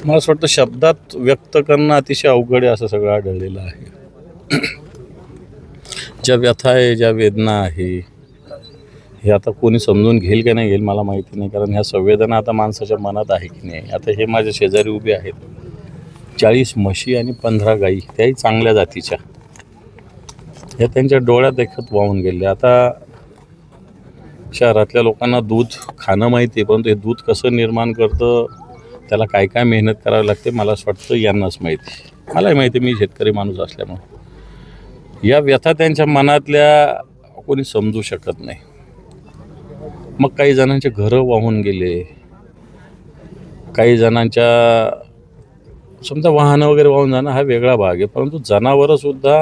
मला असं वाटतं शब्दात व्यक्त करणं अतिशय अवघड आहे असं सगळं आढळलेलं आहे. ज्या व्यथा आहे, ज्या वेदना आहे, हे आता कोणी समजून घेईल की नाही घेईल मला माहिती नाही, कारण ह्या संवेदना आता माणसाच्या मनात आहे की नाही. आता हे माझ्या शेजारी उभे आहेत, 40 म्हशी आणि 15 गाई, त्याही चांगल्या जातीच्या, हे त्यांच्या डोळ्यात देखत वाहून गेले. आता शहरातल्या लोकांना दूध खाणं माहिती आहे, परंतु हे दूध कसं निर्माण करतं, त्याला काय काय मेहनत करावी लागते, मला असं वाटतं यांनाच माहिती. मलाही माहिती, मी शेतकरी माणूस असल्यामुळे या व्यथा त्यांच्या मनातल्या कोणी समजू शकत नाही. मग काही जणांचे घरं वाहून गेले, काही जणांच्या समजा वाहनं वगैरे वाहून जाणं हा वेगळा भाग आहे, परंतु जनावरंसुद्धा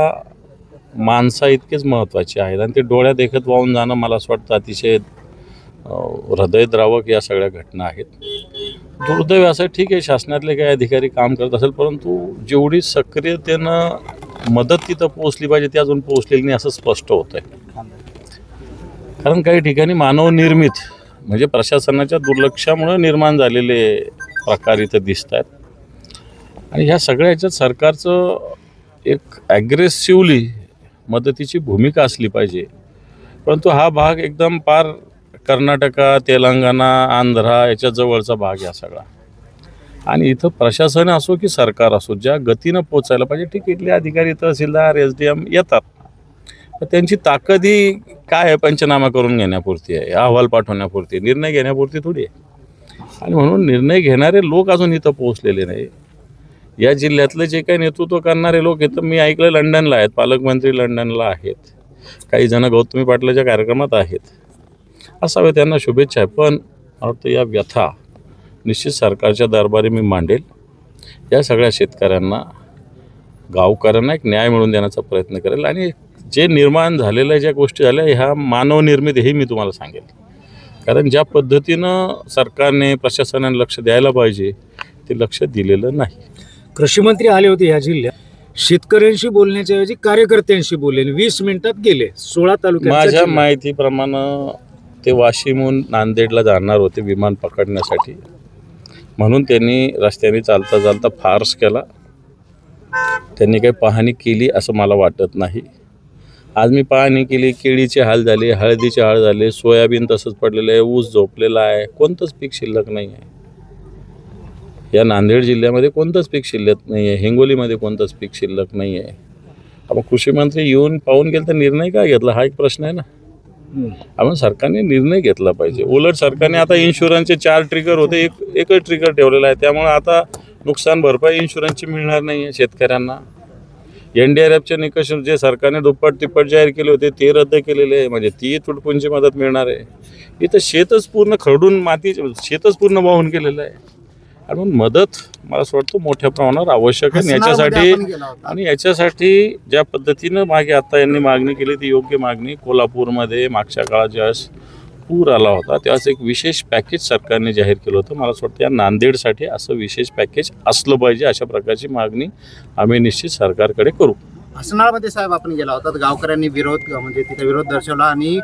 माणसा इतकेच महत्त्वाचे आहेत आणि ते डोळ्यात देखत वाहून जाणं मला असं वाटतं अतिशय हृदयद्रावक या सगळ्या घटना आहेत. दुर्दैव असं ठीक आहे, शासनातले काही अधिकारी काम करत असेल, परंतु जेवढी सक्रियतेनं मदत तिथं पोहोचली पाहिजे ती अजून पोहोचलेली नाही असं स्पष्ट होतं आहे. कारण काही ठिकाणी मानवनिर्मित म्हणजे प्रशासनाच्या दुर्लक्षामुळे निर्माण झालेले प्रकार इथं दिसत आहेत आणि ह्या सगळ्या ह्याच्यात सरकारचं एक ॲग्रेसिव्हली मदतीची भूमिका असली पाहिजे. परंतु हा भाग एकदम पार कर्नाटका, तेलंगणा, आंध्रा याच्या जवळचा भाग आहे सगळा आणि इथं प्रशासन असो की सरकार असो ज्या गतीनं पोचायला पाहिजे, ठीक इथले अधिकारी, तहसीलदार, SDM येतात, तर त्यांची ताकद ही काय आहे, पंचनामा करून घेण्यापुरती आहे, अहवाल पाठवण्यापुरती, निर्णय घेण्यापुरती थोडी आहे. आणि म्हणून निर्णय घेणारे लोक अजून इथं पोहोचलेले नाही. या जिल्ह्यातले जे काही नेतृत्व करणारे लोक आहेत, मी ऐकलं लंडनला आहेत, पालकमंत्री लंडनला आहेत, काही जण गौतमी पाटलाच्या कार्यक्रमात आहेत, असावे, त्यांना शुभेच्छा आहे. पण वाटतं या व्यथा निश्चित सरकारच्या दरबारी मी मांडेल. या सगळ्या शेतकऱ्यांना, गावकऱ्यांना एक न्याय मिळवून देण्याचा प्रयत्न करेल आणि जे निर्माण झालेल्या ज्या गोष्टी झाल्या ह्या मानवनिर्मित हे मी तुम्हाला सांगेल. कारण ज्या पद्धतीनं सरकारने, प्रशासनाने लक्ष द्यायला पाहिजे ते लक्ष दिलेलं नाही. कृषी मंत्री आले होते ह्या जिल्ह्यात, शेतकऱ्यांशी बोलण्याच्या ऐवजी कार्यकर्त्यांशी बोलले, 20 मिनिटात गेले. 16 तालुक्यात माझ्या माहितीप्रमाणे ते वाशिमहून नांदेडला जाणार होते विमान पकडण्यासाठी, म्हणून त्यांनी रस्त्याने चालता चालता फार्स केला. त्यांनी काही पाहणी केली असं मला वाटत नाही. आज मी पाहणी केली, केळीचे हाल झाले, हळदीचे हाल झाले, सोयाबीन तसंच पडलेलं आहे, ऊस झोपलेला आहे, कोणतंच पीक शिल्लक नाही आहे. या नांदेड जिल्ह्यामध्ये कोणतंच पीक शिल्लक नाही आहे, हिंगोलीमध्ये कोणतंच पीक शिल्लक नाही आहे. आपण कृषी मंत्री येऊन पाहून गेलं तर निर्णय काय घेतला हा एक प्रश्न आहे ना. आपण सरकारने निर्णय घेतला पाहिजे. उलट सरकारने आता इन्शुरन्सचे 4 ट्रिगर होते, एकच ट्रिगर ठेवलेला आहे, त्यामुळे आता नुकसान भरपाई इन्शुरन्सची मिळणार नाही आहे शेतकऱ्यांना. NDRFचे निकष जे सरकारने दुप्पट तिप्पट जाहीर केले होते ते रद्द केलेले आहे, म्हणजे ती तुटपुंजी मदत मिळणार आहे. इथं शेतच पूर्ण खरडून माती, शेतच पूर्ण वाहून गेलेलं आहे. आणि मदत मला असं वाटतं मोठ्या प्रमाणावर आवश्यक आहे आणि याच्यासाठी ज्या पद्धतीनं मागे आता यांनी मागणी केली ती योग्य मागणी. कोल्हापूरमध्ये मागच्या काळात ज्यावेळेस पूर आला होता त्यावेळेस एक विशेष पॅकेज सरकारने जाहीर केलं होतं. मला असं वाटतं या नांदेडसाठी असं विशेष पॅकेज असलं पाहिजे, अशा प्रकारची मागणी आम्ही निश्चित सरकारकडे करू. हसनाळमध्ये साहेब आपण गेला होता, गावकऱ्यांनी विरोध म्हणजे तिथे विरोध दर्शवला आणि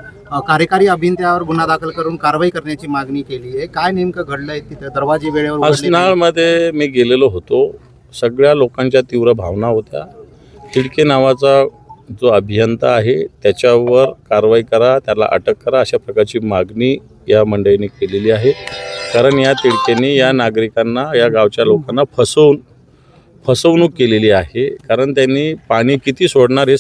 कार्यकारी अभियंत्यावर गुन्हा दाखल करून कारवाई करण्याची मागणी केली आहे. काय नेमकं घडलंय तिथे? दरवाजे वेळेवर हसनाळमध्ये मी गेलेलो होतो, सगळ्या लोकांच्या तीव्र भावना होत्या. तिडके नावाचा जो अभियंता आहे त्याच्यावर कारवाई करा, त्याला अटक करा, अशा प्रकारची मागणी या मंडळींनी केलेली आहे. कारण या तिडकेने या नागरिकांना, या गावच्या लोकांना फसवणूक केलेली आहे. कारण त्यांनी पाणी किती सोडणार हे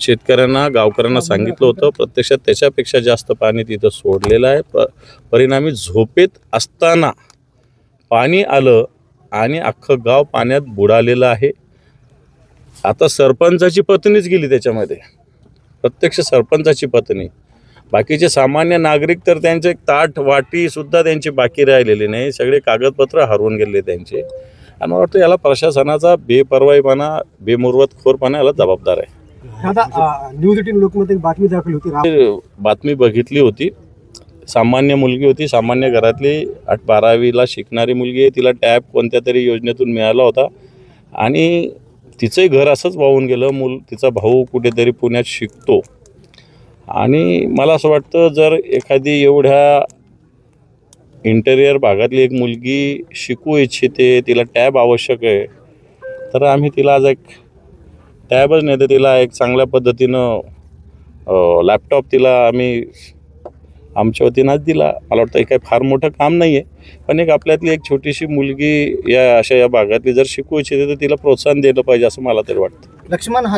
शेतकऱ्यांना, गावकऱ्यांना सांगितलं होतं, प्रत्यक्षात त्याच्यापेक्षा जास्त पाणी तिथं सोडलेलं आहे. परिणामी झोपेत असताना पाणी आलं आणि अख्खं गाव पाण्यात बुडालेलं आहे. आता सरपंचाची पत्नीच गेली त्याच्यामध्ये, प्रत्यक्ष सरपंचाची पत्नी. बाकीचे सामान्य नागरिक तर त्यांचे ताट वाटीसुद्धा त्यांची बाकी राहिलेली नाही, सगळे कागदपत्र हरवून गेले त्यांचे. आणि मला वाटतं याला प्रशासनाचा बेपर्वाईपणा, बेमुरवतखोरपणा याला जबाबदार आहे. न्यूज 18 लोकमत बातमी दाखवली होती, बातमी बघितली होती. सामान्य मुलगी होती, सामान्य घरातली 12वीला शिकणारी मुलगी आहे. तिला टॅब कोणत्या तरी योजनेतून मिळाला होता आणि तिचंही घर असंच वाहून गेलं. तिचा भाऊ कुठेतरी पुण्यात शिकतो आणि मला असं वाटतं जर एखादी एवढ्या इंटेरियर भागातली एक मुलगी शिकू इच्छिते, तिला टॅब आवश्यक आहे, तर आम्ही तिला आज एक टॅबच नाही तर तिला एक चांगल्या पद्धतीनं लॅपटॉप तिला आम्ही आमच्या वतीनं आज दिला. मला वाटतं हे काही फार मोठं काम नाही आहे, पण एक आपल्यातली एक छोटीशी मुलगी या भागातली जर शिकू इच्छिते तर तिला प्रोत्साहन दिलं पाहिजे असं मला तरी वाटतं. लक्ष्मण हा